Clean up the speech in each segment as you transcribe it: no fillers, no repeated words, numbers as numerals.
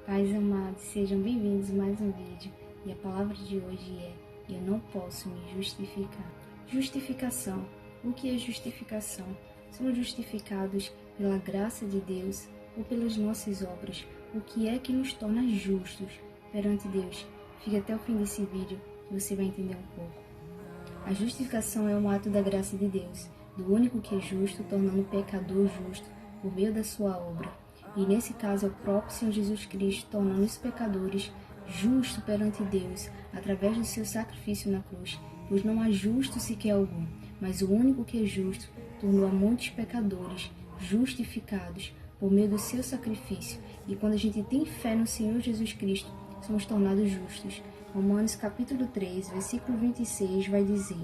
Pais amados, sejam bem-vindos a mais um vídeo e a palavra de hoje é: eu não posso me justificar. Justificação. O que é justificação? Somos justificados pela graça de Deus ou pelas nossas obras? O que é que nos torna justos perante Deus? Fique até o fim desse vídeo que você vai entender um pouco. A justificação é um ato da graça de Deus, do único que é justo, tornando o pecador justo por meio da sua obra. E nesse caso é o próprio Senhor Jesus Cristo, tornando os pecadores justos perante Deus, através do seu sacrifício na cruz. Pois não há justo sequer algum, mas o único que é justo tornou a muitos pecadores justificados por meio do seu sacrifício. E quando a gente tem fé no Senhor Jesus Cristo, somos tornados justos. Romanos capítulo 3, versículo 26 vai dizer: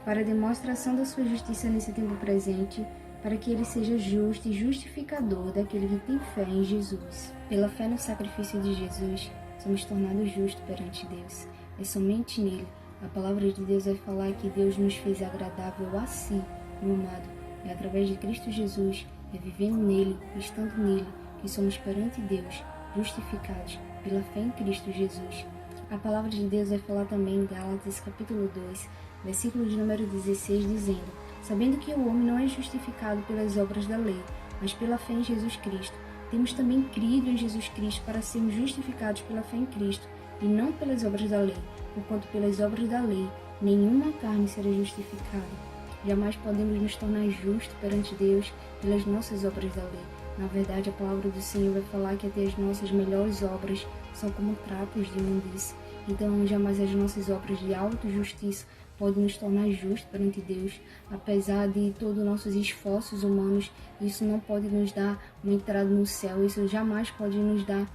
para a demonstração da sua justiça nesse tempo presente, para que ele seja justo e justificador daquele que tem fé em Jesus. Pela fé no sacrifício de Jesus, somos tornados justos perante Deus. É somente nele. A palavra de Deus vai falar que Deus nos fez agradável a si, meu amado. É através de Cristo Jesus, é vivendo nele, estando nele, que somos perante Deus, justificados pela fé em Cristo Jesus. A palavra de Deus vai falar também em Gálatas capítulo 2, versículo de número 16, dizendo: sabendo que o homem não é justificado pelas obras da lei, mas pela fé em Jesus Cristo. Temos também crido em Jesus Cristo para sermos justificados pela fé em Cristo, e não pelas obras da lei, porquanto pelas obras da lei nenhuma carne será justificada. Jamais podemos nos tornar justos perante Deus pelas nossas obras da lei. Na verdade, a palavra do Senhor vai falar que até as nossas melhores obras são como trapos de imundície. Então, jamais as nossas obras de autojustiça podem nos tornar justos perante Deus. Apesar de todos os nossos esforços humanos, isso não pode nos dar uma entrada no céu. Isso jamais pode nos dar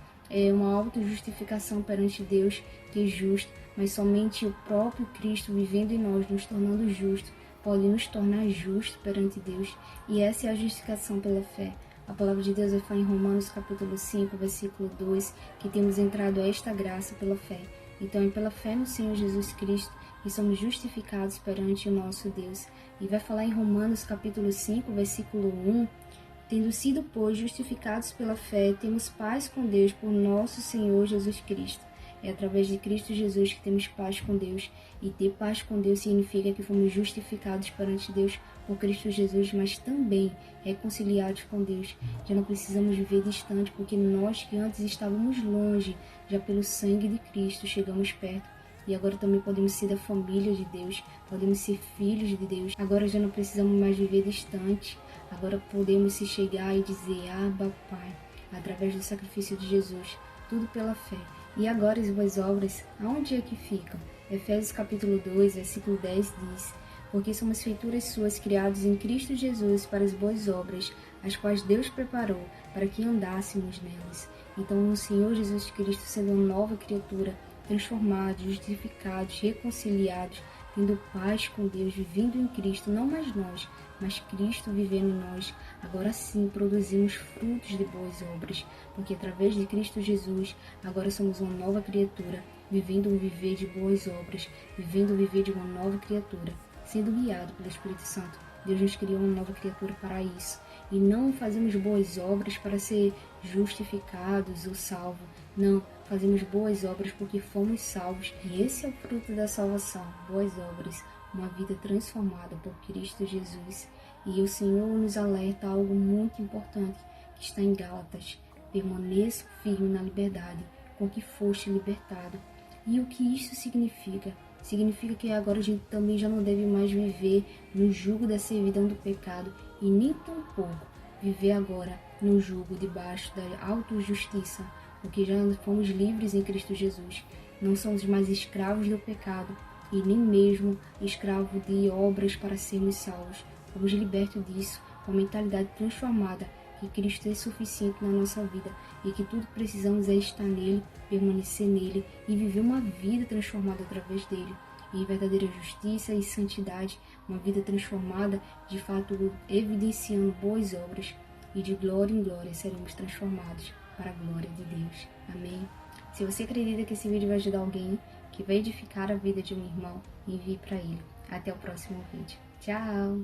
uma autojustificação perante Deus, que é justo. Mas somente o próprio Cristo vivendo em nós, nos tornando justos, pode nos tornar justos perante Deus. E essa é a justificação pela fé. A palavra de Deus vai falar em Romanos capítulo 5, versículo 2, que temos entrado a esta graça pela fé. Então é pela fé no Senhor Jesus Cristo que somos justificados perante o nosso Deus. E vai falar em Romanos capítulo 5, versículo 1, tendo sido, pois, justificados pela fé, temos paz com Deus por nosso Senhor Jesus Cristo. É através de Cristo Jesus que temos paz com Deus. E ter paz com Deus significa que fomos justificados perante Deus por Cristo Jesus, mas também reconciliados com Deus. Já não precisamos viver distante, porque nós que antes estávamos longe, já pelo sangue de Cristo chegamos perto. E agora também podemos ser da família de Deus, podemos ser filhos de Deus. Agora já não precisamos mais viver distante. Agora podemos se chegar e dizer: Abba, Pai, através do sacrifício de Jesus, tudo pela fé. E agora as boas obras, aonde é que ficam? Efésios capítulo 2, versículo 10 diz: porque somos feituras suas, criados em Cristo Jesus para as boas obras, as quais Deus preparou para que andássemos nelas. Então, o Senhor Jesus Cristo, sendo uma nova criatura, transformados, justificados, reconciliados, tendo paz com Deus, vivendo em Cristo, não mais nós, mas Cristo vivendo em nós. Agora sim produzimos frutos de boas obras, porque através de Cristo Jesus, agora somos uma nova criatura, vivendo um viver de boas obras, vivendo o viver de uma nova criatura, sendo guiado pelo Espírito Santo. Deus nos criou uma nova criatura para isso. E não fazemos boas obras para ser justificados ou salvos. Não, fazemos boas obras porque fomos salvos. E esse é o fruto da salvação, boas obras, uma vida transformada por Cristo Jesus. E o Senhor nos alerta a algo muito importante que está em Gálatas: permaneça firme na liberdade com que foste libertado. E o que isso significa? Significa que agora a gente também já não deve mais viver no jugo da servidão do pecado e nem tampouco viver agora no jugo debaixo da autojustiça, porque já fomos livres em Cristo Jesus. Não somos mais escravos do pecado e nem mesmo escravos de obras para sermos salvos. Fomos libertos disso, com a mentalidade transformada, que Cristo é suficiente na nossa vida e que tudo precisamos é estar nele, permanecer nele e viver uma vida transformada através dele. E verdadeira justiça e santidade, uma vida transformada, de fato evidenciando boas obras, e de glória em glória seremos transformados para a glória de Deus. Amém? Se você acredita que esse vídeo vai ajudar alguém, que vai edificar a vida de um irmão, envie para ele. Até o próximo vídeo. Tchau!